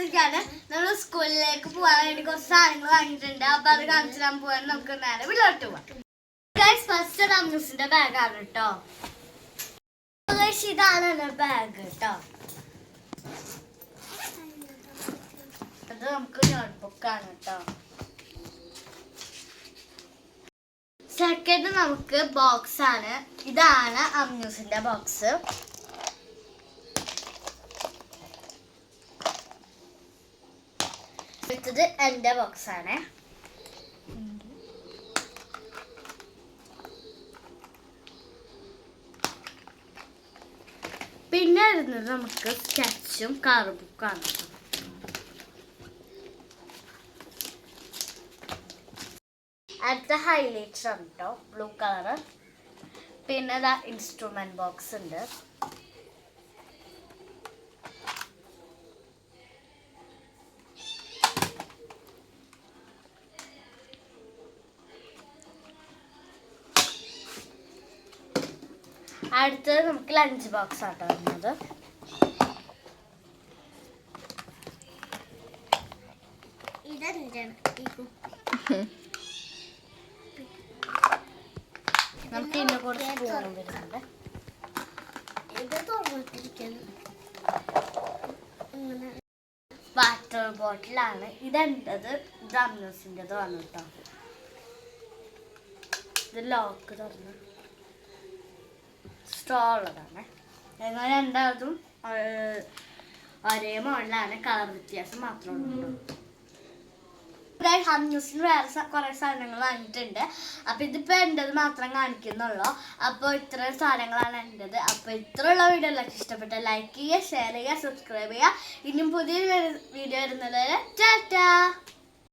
വന്നിരിക്കാണ്. നമ്മൾ സ്കൂളിലേക്ക് പോകാൻ വേണ്ടി കുറച്ച് സാധനങ്ങൾ വാങ്ങിയിട്ടുണ്ട്. അപ്പൊ അത് കാണിച്ചു തരാൻ പോകാൻ നമുക്ക് നേരെ വീട്ടിലോട്ട് പോവാം. ഫസ്റ്റ് അമ്മൂസിന്റെ ബാഗാണ് കേട്ടോ. ഇതാണ് ബാഗ് കേട്ടോ. അത് നമുക്ക് നോട്ട്ബുക്കാണ് കേട്ടോ. സെക്കൻഡ് നമുക്ക് ബോക്സ് ആണ്. ഇതാണ് അമ്മൂസിന്റെ ബോക്സ്. അടുത്തത് എന്റെ ബോക്സ് ആണ്. പിന്നെ വരുന്നത് നമുക്ക് സ്കെച്ചും കളർ ബുക്കാണ്. അടുത്ത ഹൈലൈറ്റർ ആണ് കേട്ടോ, ബ്ലൂ കളറ്. പിന്നെ ഇതാ ഇൻസ്ട്രുമെന്റ് ബോക്സ് ഉണ്ട്. അടുത്തത് നമുക്ക് ലഞ്ച് ബോക്സ് ആട്ടോ വരുന്നത്. നമുക്ക് ഇതിനെ കുറച്ച് സ്പൂണും വരുന്നുണ്ട്. വാട്ടർ ബോട്ടിലാണ്. ഇതെന്തത് ഡ്രംസിൻ്റെതാണ് കേട്ടോ. ഇത് ലോക്ക് തുറന്ന് സ്ട്രോ ഉള്ളതാണ്. ഞങ്ങൾ രണ്ടാമതും ഒരേ മോഡലാണ്, കളർ വ്യത്യാസം മാത്രമേ ഉള്ളൂ. ഹംന്യൂസിന് വേറെ കുറെ സാധനങ്ങൾ വാങ്ങിയിട്ടുണ്ട്. അപ്പൊ ഇതിപ്പോ എൻ്റെത് മാത്രം കാണിക്കുന്നുള്ളൂ. അപ്പോൾ ഇത്രയും സാധനങ്ങളാണ് എൻ്റെത്. അപ്പൊ ഇത്രയുള്ള വീഡിയോ എല്ലാവർക്കും ഇഷ്ടപ്പെട്ട ലൈക്ക് ചെയ്യുക, ഷെയർ ചെയ്യുക, സബ്സ്ക്രൈബ് ചെയ്യുക. ഇനിയും പുതിയൊരു വീഡിയോ വരുന്നത് വരെ ടാറ്റാ.